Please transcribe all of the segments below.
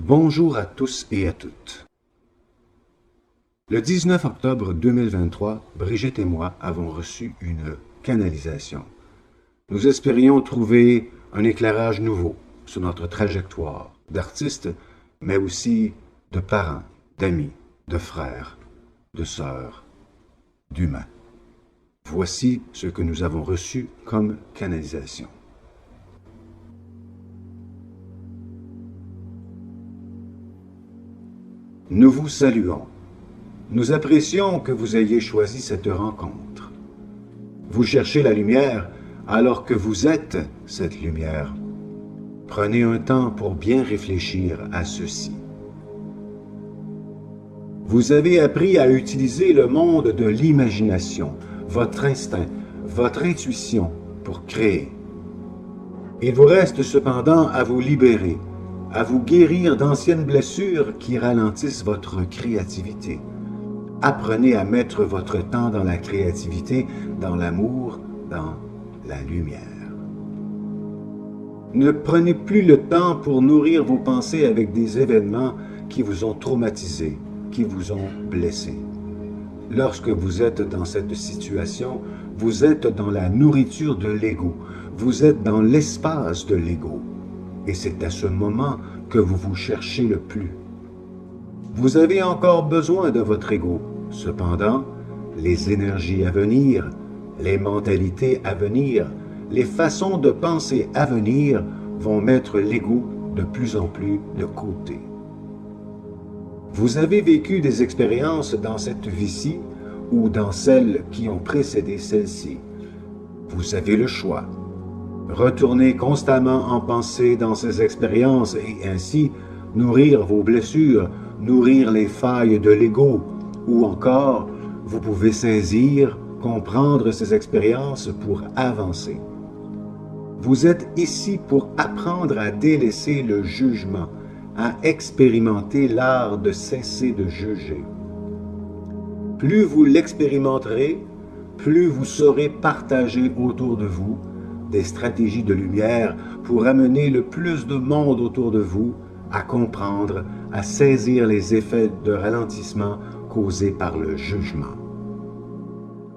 Bonjour à tous et à toutes. Le 19 octobre 2023, Brigitte et moi avons reçu une canalisation. Nous espérions trouver un éclairage nouveau sur notre trajectoire d'artistes, mais aussi de parents, d'amis, de frères, de sœurs, d'humains. Voici ce que nous avons reçu comme canalisation. Nous vous saluons. Nous apprécions que vous ayez choisi cette rencontre. Vous cherchez la lumière alors que vous êtes cette lumière. Prenez un temps pour bien réfléchir à ceci. Vous avez appris à utiliser le monde de l'imagination, votre instinct, votre intuition pour créer. Il vous reste cependant à vous libérer, à vous guérir d'anciennes blessures qui ralentissent votre créativité. Apprenez à mettre votre temps dans la créativité, dans l'amour, dans la lumière. Ne prenez plus le temps pour nourrir vos pensées avec des événements qui vous ont traumatisé, qui vous ont blessé. Lorsque vous êtes dans cette situation, vous êtes dans la nourriture de l'ego, vous êtes dans l'espace de l'ego. Et c'est à ce moment que vous vous cherchez le plus. Vous avez encore besoin de votre ego. Cependant, les énergies à venir, les mentalités à venir, les façons de penser à venir vont mettre l'ego de plus en plus de côté. Vous avez vécu des expériences dans cette vie-ci ou dans celles qui ont précédé celle-ci. Vous avez le choix. Retournez constamment en pensée dans ces expériences et ainsi nourrir vos blessures, nourrir les failles de l'ego, ou encore vous pouvez saisir, comprendre ces expériences pour avancer. Vous êtes ici pour apprendre à délaisser le jugement, à expérimenter l'art de cesser de juger. Plus vous l'expérimenterez, plus vous saurez partager autour de vous des stratégies de lumière pour amener le plus de monde autour de vous à comprendre, à saisir les effets de ralentissement causés par le jugement.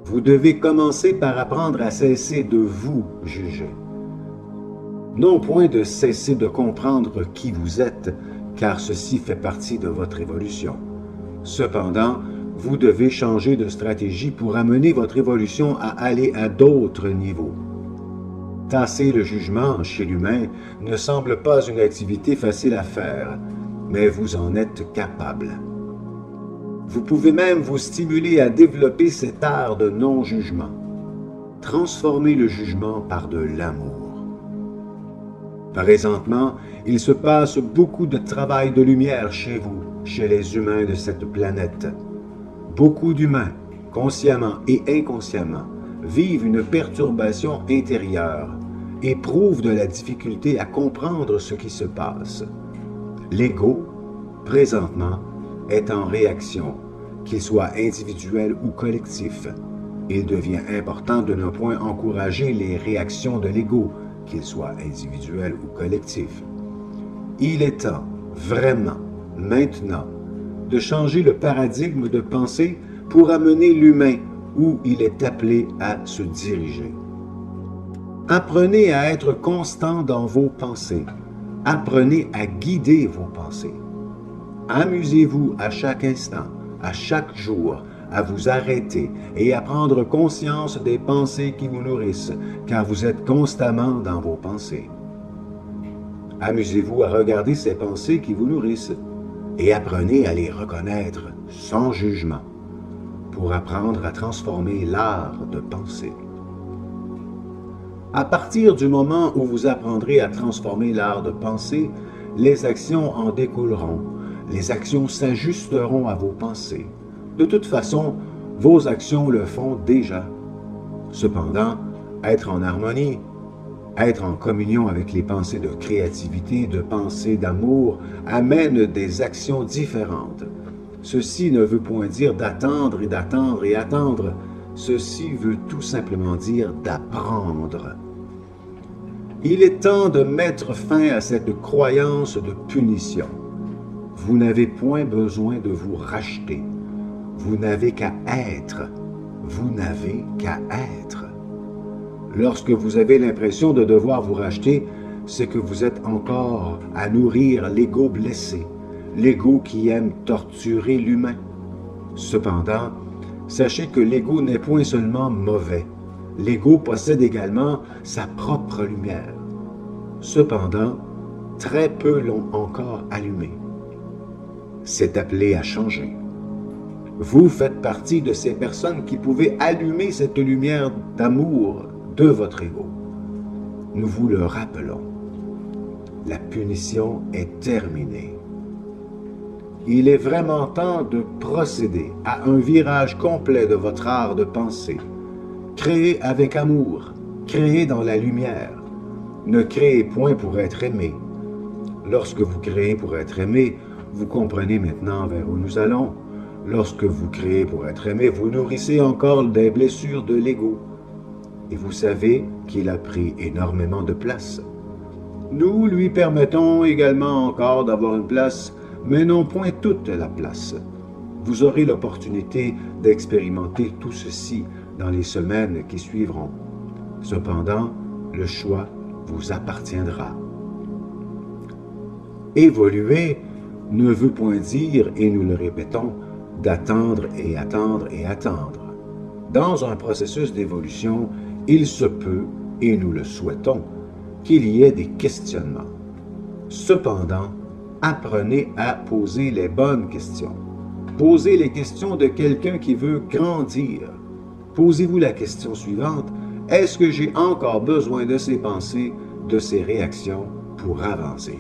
Vous devez commencer par apprendre à cesser de vous juger. Non point de cesser de comprendre qui vous êtes, car ceci fait partie de votre évolution. Cependant, vous devez changer de stratégie pour amener votre évolution à aller à d'autres niveaux. Tasser le jugement chez l'humain ne semble pas une activité facile à faire, mais vous en êtes capable. Vous pouvez même vous stimuler à développer cet art de non-jugement. Transformez le jugement par de l'amour. Présentement, il se passe beaucoup de travail de lumière chez vous, chez les humains de cette planète. Beaucoup d'humains, consciemment et inconsciemment, vivent une perturbation intérieure, éprouvent de la difficulté à comprendre ce qui se passe. L'ego, présentement, est en réaction, qu'il soit individuel ou collectif. Il devient important de ne point encourager les réactions de l'ego, qu'il soit individuel ou collectif. Il est temps, vraiment, maintenant, de changer le paradigme de pensée pour amener l'humain où il est appelé à se diriger. Apprenez à être constant dans vos pensées. Apprenez à guider vos pensées. Amusez-vous à chaque instant, à chaque jour, à vous arrêter et à prendre conscience des pensées qui vous nourrissent, car vous êtes constamment dans vos pensées. Amusez-vous à regarder ces pensées qui vous nourrissent et apprenez à les reconnaître sans jugement, pour apprendre à transformer l'art de penser. À partir du moment où vous apprendrez à transformer l'art de penser, les actions en découleront, les actions s'ajusteront à vos pensées. De toute façon, vos actions le font déjà. Cependant, être en harmonie, être en communion avec les pensées de créativité, de pensée d'amour, amène des actions différentes. Ceci ne veut point dire d'attendre et d'attendre et attendre. Ceci veut tout simplement dire d'apprendre. Il est temps de mettre fin à cette croyance de punition. Vous n'avez point besoin de vous racheter. Vous n'avez qu'à être. Vous n'avez qu'à être. Lorsque vous avez l'impression de devoir vous racheter, c'est que vous êtes encore à nourrir l'ego blessé, l'ego qui aime torturer l'humain. Cependant, sachez que l'ego n'est point seulement mauvais. L'ego possède également sa propre lumière. Cependant, très peu l'ont encore allumé. C'est appelé à changer. Vous faites partie de ces personnes qui pouvaient allumer cette lumière d'amour de votre ego. Nous vous le rappelons. La punition est terminée. Il est vraiment temps de procéder à un virage complet de votre art de penser. Créez avec amour, créez dans la lumière. Ne créez point pour être aimé. Lorsque vous créez pour être aimé, vous comprenez maintenant vers où nous allons. Lorsque vous créez pour être aimé, vous nourrissez encore des blessures de l'ego. Et vous savez qu'il a pris énormément de place. Nous lui permettons également encore d'avoir une place, mais non point toute la place. Vous aurez l'opportunité d'expérimenter tout ceci dans les semaines qui suivront. Cependant, le choix vous appartiendra. Évoluer ne veut point dire, et nous le répétons, d'attendre et attendre et attendre. Dans un processus d'évolution, il se peut, et nous le souhaitons, qu'il y ait des questionnements. Cependant, apprenez à poser les bonnes questions. Posez les questions de quelqu'un qui veut grandir. Posez-vous la question suivante: est-ce que j'ai encore besoin de ces pensées, de ces réactions pour avancer?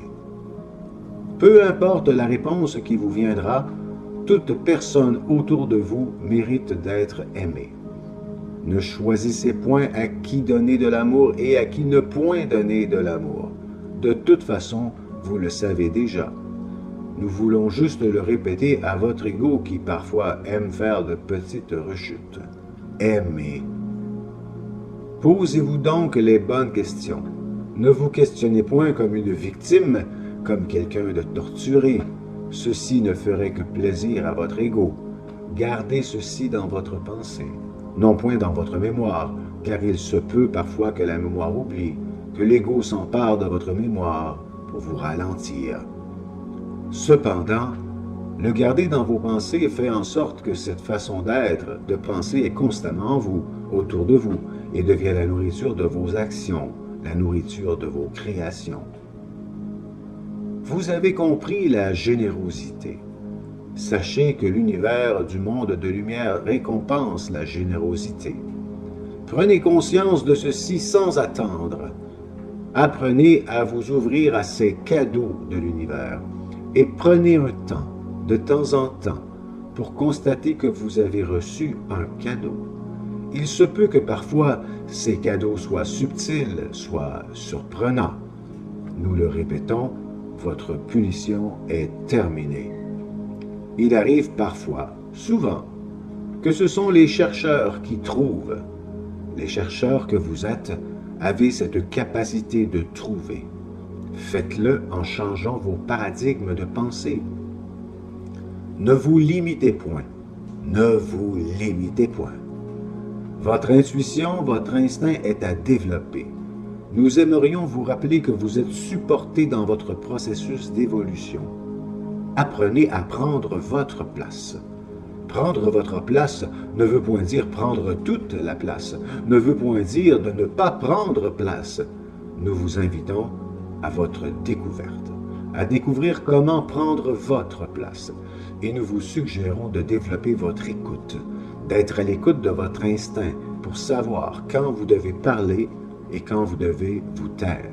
Peu importe la réponse qui vous viendra, toute personne autour de vous mérite d'être aimée. Ne choisissez point à qui donner de l'amour et à qui ne point donner de l'amour. De toute façon, vous le savez déjà. Nous voulons juste le répéter à votre ego qui parfois aime faire de petites rechutes. Aimez. Posez-vous donc les bonnes questions. Ne vous questionnez point comme une victime, comme quelqu'un de torturé. Ceci ne ferait que plaisir à votre ego. Gardez ceci dans votre pensée, non point dans votre mémoire, car il se peut parfois que la mémoire oublie, que l'ego s'empare de votre mémoire pour vous ralentir. Cependant, le garder dans vos pensées fait en sorte que cette façon d'être, de penser est constamment en vous, autour de vous, et devient la nourriture de vos actions, la nourriture de vos créations. Vous avez compris la générosité. Sachez que l'univers du monde de lumière récompense la générosité. Prenez conscience de ceci sans attendre. Apprenez à vous ouvrir à ces cadeaux de l'univers et prenez un temps, de temps en temps, pour constater que vous avez reçu un cadeau. Il se peut que parfois ces cadeaux soient subtils, soient surprenants. Nous le répétons, votre punition est terminée. Il arrive parfois, souvent, que ce sont les chercheurs qui trouvent. Les chercheurs que vous êtes avez cette capacité de trouver. Faites-le en changeant vos paradigmes de pensée. Ne vous limitez point. Ne vous limitez point. Votre intuition, votre instinct est à développer. Nous aimerions vous rappeler que vous êtes supporté dans votre processus d'évolution. Apprenez à prendre votre place. Prendre votre place ne veut point dire prendre toute la place, ne veut point dire de ne pas prendre place. Nous vous invitons à votre découverte, à découvrir comment prendre votre place. Et nous vous suggérons de développer votre écoute, d'être à l'écoute de votre instinct pour savoir quand vous devez parler et quand vous devez vous taire.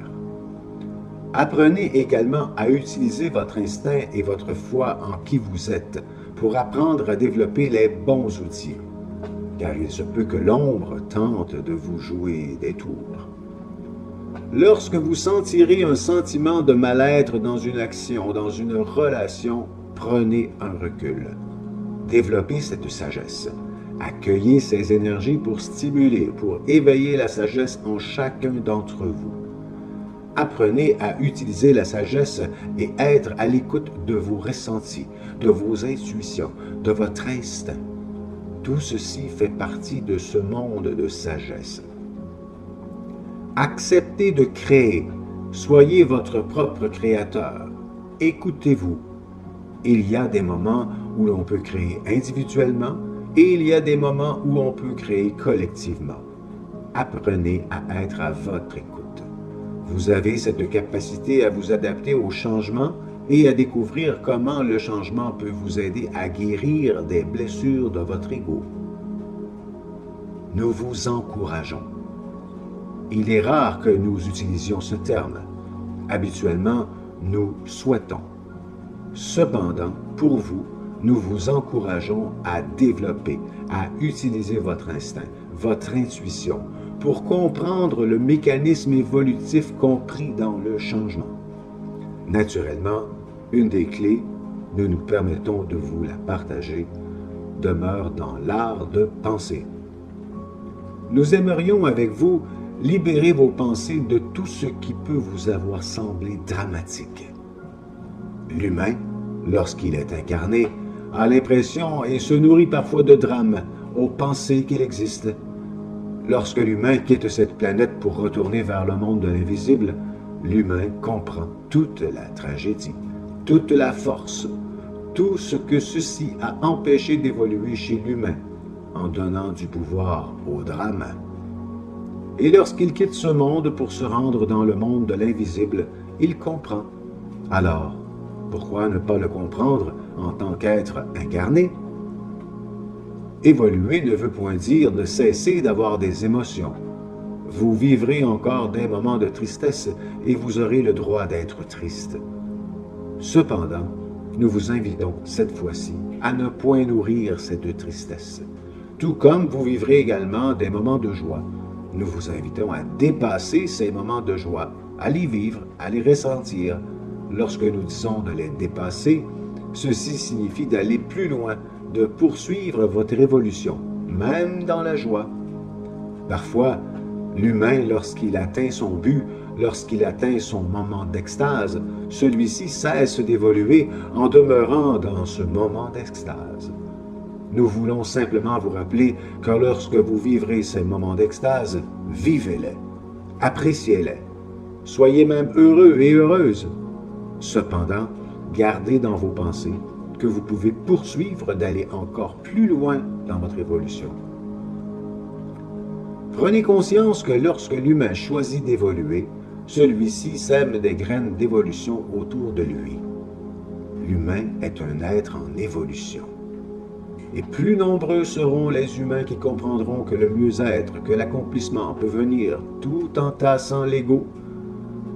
Apprenez également à utiliser votre instinct et votre foi en qui vous êtes pour apprendre à développer les bons outils, car il se peut que l'ombre tente de vous jouer des tours. Lorsque vous sentirez un sentiment de mal-être dans une action, dans une relation, prenez un recul. Développez cette sagesse. Accueillez ces énergies pour stimuler, pour éveiller la sagesse en chacun d'entre vous. Apprenez à utiliser la sagesse et être à l'écoute de vos ressentis, de vos intuitions, de votre instinct. Tout ceci fait partie de ce monde de sagesse. Acceptez de créer. Soyez votre propre créateur. Écoutez-vous. Il y a des moments où l'on peut créer individuellement et il y a des moments où on peut créer collectivement. Apprenez à être à votre écoute. Vous avez cette capacité à vous adapter au changement et à découvrir comment le changement peut vous aider à guérir des blessures de votre ego. Nous vous encourageons. Il est rare que nous utilisions ce terme. Habituellement, nous souhaitons. Cependant, pour vous, nous vous encourageons à développer, à utiliser votre instinct, votre intuition, pour comprendre le mécanisme évolutif compris dans le changement. Naturellement, une des clés, nous nous permettons de vous la partager, demeure dans l'art de penser. Nous aimerions avec vous libérer vos pensées de tout ce qui peut vous avoir semblé dramatique. L'humain, lorsqu'il est incarné, a l'impression et se nourrit parfois de drames, aux pensées qu'il existe. Lorsque l'humain quitte cette planète pour retourner vers le monde de l'invisible, l'humain comprend toute la tragédie, toute la force, tout ce que ceci a empêché d'évoluer chez l'humain, en donnant du pouvoir au drame. Et lorsqu'il quitte ce monde pour se rendre dans le monde de l'invisible, il comprend. Alors, pourquoi ne pas le comprendre en tant qu'être incarné? Évoluer ne veut point dire de cesser d'avoir des émotions. Vous vivrez encore des moments de tristesse et vous aurez le droit d'être triste. Cependant, nous vous invitons cette fois-ci à ne point nourrir cette tristesse. Tout comme vous vivrez également des moments de joie. Nous vous invitons à dépasser ces moments de joie, à les vivre, à les ressentir. Lorsque nous disons de les dépasser, ceci signifie d'aller plus loin, de poursuivre votre évolution, même dans la joie. Parfois, l'humain, lorsqu'il atteint son but, lorsqu'il atteint son moment d'extase, celui-ci cesse d'évoluer en demeurant dans ce moment d'extase. Nous voulons simplement vous rappeler que lorsque vous vivrez ces moments d'extase, vivez-les, appréciez-les, soyez même heureux et heureuses. Cependant, gardez dans vos pensées que vous pouvez poursuivre d'aller encore plus loin dans votre évolution. Prenez conscience que lorsque l'humain choisit d'évoluer, celui-ci sème des graines d'évolution autour de lui. L'humain est un être en évolution. Et plus nombreux seront les humains qui comprendront que le mieux-être, que l'accomplissement peut venir tout en tassant l'ego,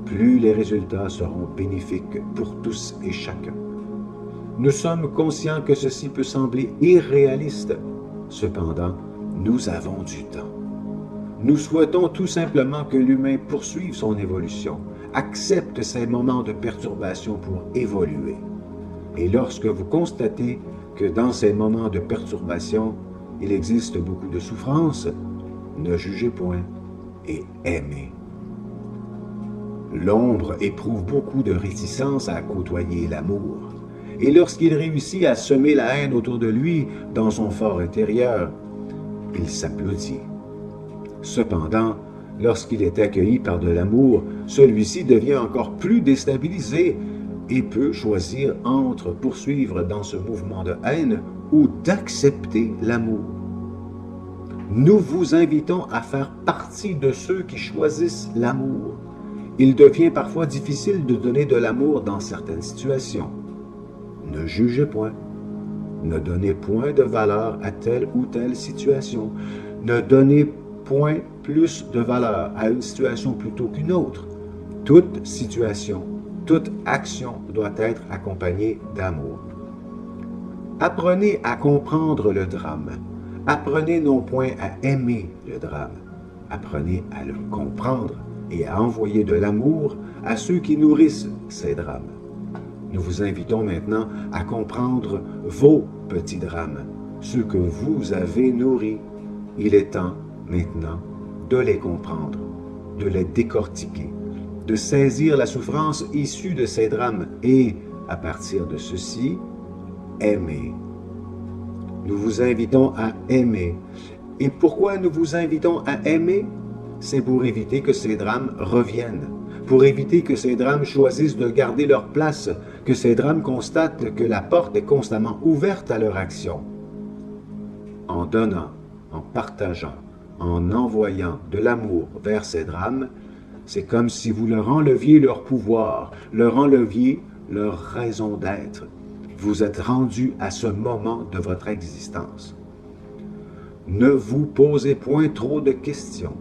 plus les résultats seront bénéfiques pour tous et chacun. Nous sommes conscients que ceci peut sembler irréaliste. Cependant, nous avons du temps. Nous souhaitons tout simplement que l'humain poursuive son évolution, accepte ces moments de perturbation pour évoluer. Et lorsque vous constatez que dans ces moments de perturbation, il existe beaucoup de souffrance, ne jugez point et aimez. L'ombre éprouve beaucoup de réticence à côtoyer l'amour. Et lorsqu'il réussit à semer la haine autour de lui dans son fort intérieur, il s'applaudit. Cependant, lorsqu'il est accueilli par de l'amour, celui-ci devient encore plus déstabilisé et peut choisir entre poursuivre dans ce mouvement de haine ou d'accepter l'amour. Nous vous invitons à faire partie de ceux qui choisissent l'amour. Il devient parfois difficile de donner de l'amour dans certaines situations. Ne jugez point. Ne donnez point de valeur à telle ou telle situation. Ne donnez point plus de valeur à une situation plutôt qu'une autre. Toute situation, toute action doit être accompagnée d'amour. Apprenez à comprendre le drame. Apprenez non point à aimer le drame. Apprenez à le comprendre et à envoyer de l'amour à ceux qui nourrissent ces drames. Nous vous invitons maintenant à comprendre vos petits drames, ceux que vous avez nourris. Il est temps maintenant de les comprendre, de les décortiquer, de saisir la souffrance issue de ces drames et, à partir de ceci, aimer. Nous vous invitons à aimer. Et pourquoi nous vous invitons à aimer? C'est pour éviter que ces drames reviennent, pour éviter que ces drames choisissent de garder leur place, que ces drames constatent que la porte est constamment ouverte à leur action. En donnant, en partageant, en envoyant de l'amour vers ces drames, c'est comme si vous leur enleviez leur pouvoir, leur enleviez leur raison d'être. Vous êtes rendu à ce moment de votre existence. Ne vous posez point trop de questions.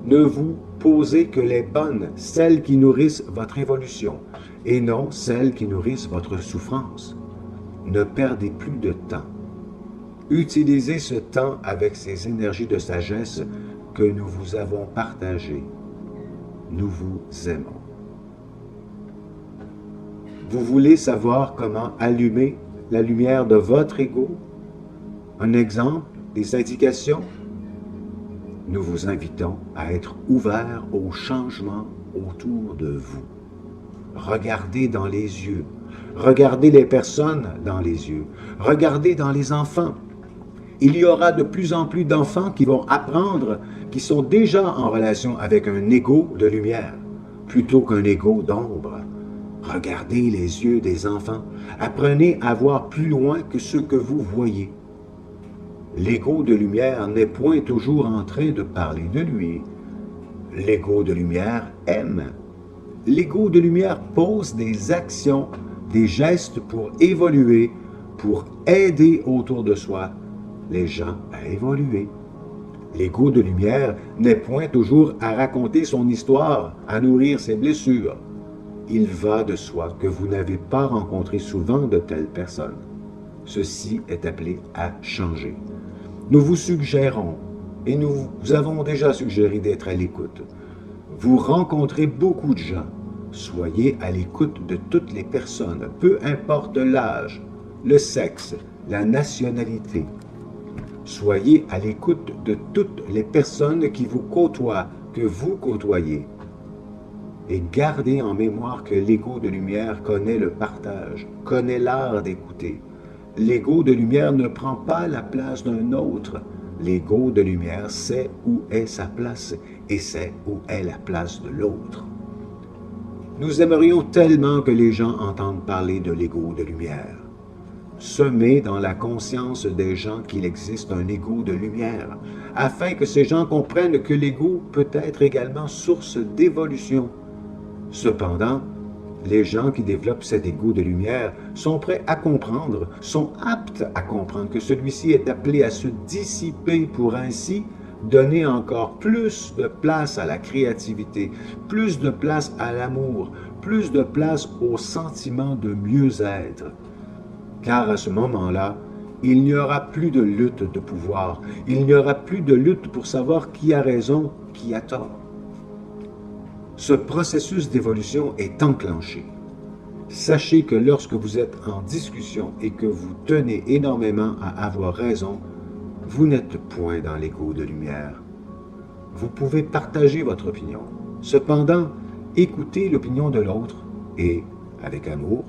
Ne vous posez que les bonnes, celles qui nourrissent votre évolution, et non celles qui nourrissent votre souffrance. Ne perdez plus de temps. Utilisez ce temps avec ces énergies de sagesse que nous vous avons partagées. Nous vous aimons. Vous voulez savoir comment allumer la lumière de votre ego? Un exemple, des indications? Nous vous invitons à être ouverts au changement autour de vous. Regardez dans les yeux. Regardez les personnes dans les yeux. Regardez dans les enfants. Il y aura de plus en plus d'enfants qui vont apprendre, qui sont déjà en relation avec un ego de lumière, plutôt qu'un ego d'ombre. Regardez les yeux des enfants. Apprenez à voir plus loin que ce que vous voyez. L'ego de lumière n'est point toujours en train de parler de lui. L'ego de lumière aime. L'ego de lumière pose des actions, des gestes pour évoluer, pour aider autour de soi les gens à évoluer. L'ego de lumière n'est point toujours à raconter son histoire, à nourrir ses blessures. Il va de soi que vous n'avez pas rencontré souvent de telles personnes. Ceci est appelé à changer. Nous vous suggérons, et nous vous avons déjà suggéré d'être à l'écoute. Vous rencontrez beaucoup de gens. Soyez à l'écoute de toutes les personnes, peu importe l'âge, le sexe, la nationalité. Soyez à l'écoute de toutes les personnes qui vous côtoient, que vous côtoyez. Et gardez en mémoire que l'ego de lumière connaît le partage, connaît l'art d'écouter. L'ego de lumière ne prend pas la place d'un autre. L'ego de lumière sait où est sa place et sait où est la place de l'autre. Nous aimerions tellement que les gens entendent parler de l'ego de lumière. Semez dans la conscience des gens qu'il existe un ego de lumière, afin que ces gens comprennent que l'ego peut être également source d'évolution. Cependant, les gens qui développent cet ego de lumière sont prêts à comprendre, sont aptes à comprendre que celui-ci est appelé à se dissiper pour ainsi donner encore plus de place à la créativité, plus de place à l'amour, plus de place au sentiment de mieux-être. Car à ce moment-là, il n'y aura plus de lutte de pouvoir, il n'y aura plus de lutte pour savoir qui a raison, qui a tort. Ce processus d'évolution est enclenché. Sachez que lorsque vous êtes en discussion et que vous tenez énormément à avoir raison, vous n'êtes point dans l'ego de lumière. Vous pouvez partager votre opinion. Cependant, écoutez l'opinion de l'autre et, avec amour,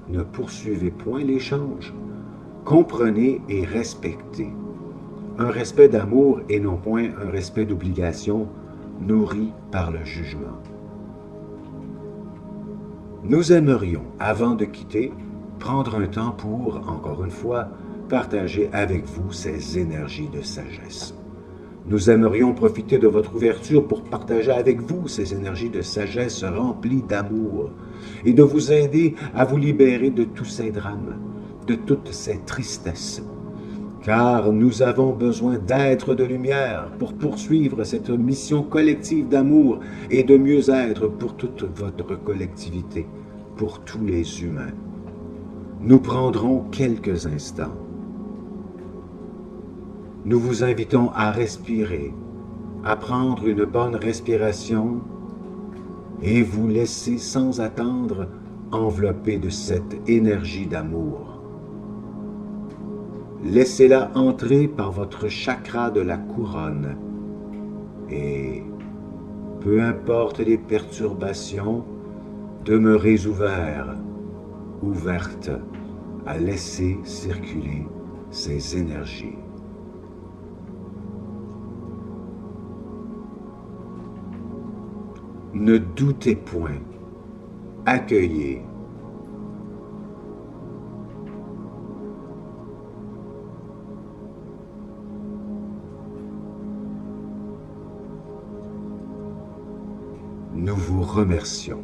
ne poursuivez point l'échange. Comprenez et respectez. Un respect d'amour et non point un respect d'obligation nourri par le jugement. Nous aimerions, avant de quitter, prendre un temps pour, encore une fois, partager avec vous ces énergies de sagesse. Nous aimerions profiter de votre ouverture pour partager avec vous ces énergies de sagesse remplies d'amour et de vous aider à vous libérer de tous ces drames, de toutes ces tristesses. Car nous avons besoin d'êtres de lumière pour poursuivre cette mission collective d'amour et de mieux-être pour toute votre collectivité, pour tous les humains. Nous prendrons quelques instants. Nous vous invitons à respirer, à prendre une bonne respiration et vous laisser sans attendre envelopper de cette énergie d'amour. Laissez-la entrer par votre chakra de la couronne et peu importe les perturbations, demeurez ouverts, ouverte à laisser circuler ces énergies. Ne doutez point, accueillez. Nous vous remercions.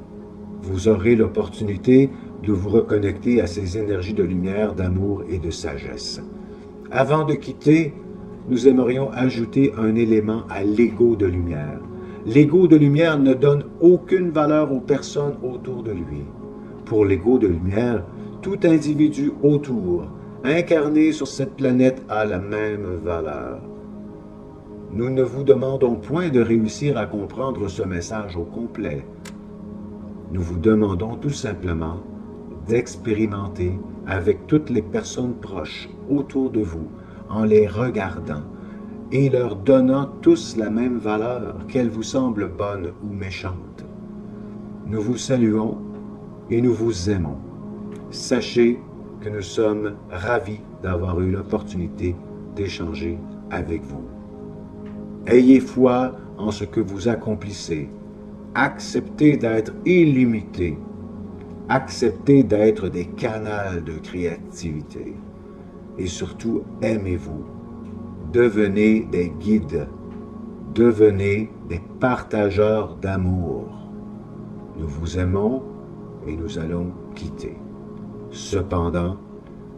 Vous aurez l'opportunité de vous reconnecter à ces énergies de lumière, d'amour et de sagesse. Avant de quitter, nous aimerions ajouter un élément à l'ego de lumière. L'ego de lumière ne donne aucune valeur aux personnes autour de lui. Pour l'ego de lumière, tout individu autour, incarné sur cette planète, a la même valeur. Nous ne vous demandons point de réussir à comprendre ce message au complet. Nous vous demandons tout simplement d'expérimenter avec toutes les personnes proches autour de vous, en les regardant et leur donnant tous la même valeur, qu'elle vous semble bonne ou méchante. Nous vous saluons et nous vous aimons. Sachez que nous sommes ravis d'avoir eu l'opportunité d'échanger avec vous. Ayez foi en ce que vous accomplissez. Acceptez d'être illimité. Acceptez d'être des canaux de créativité. Et surtout, aimez-vous. Devenez des guides. Devenez des partageurs d'amour. Nous vous aimons et nous allons quitter. Cependant,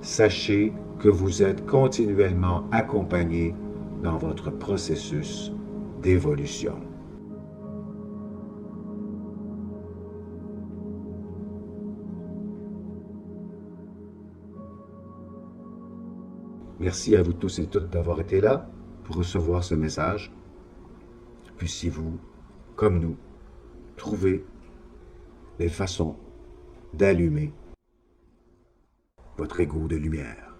sachez que vous êtes continuellement accompagnés dans votre processus d'évolution. Merci à vous tous et toutes d'avoir été là pour recevoir ce message. Puissiez-vous, comme nous, trouver des façons d'allumer votre ego de lumière.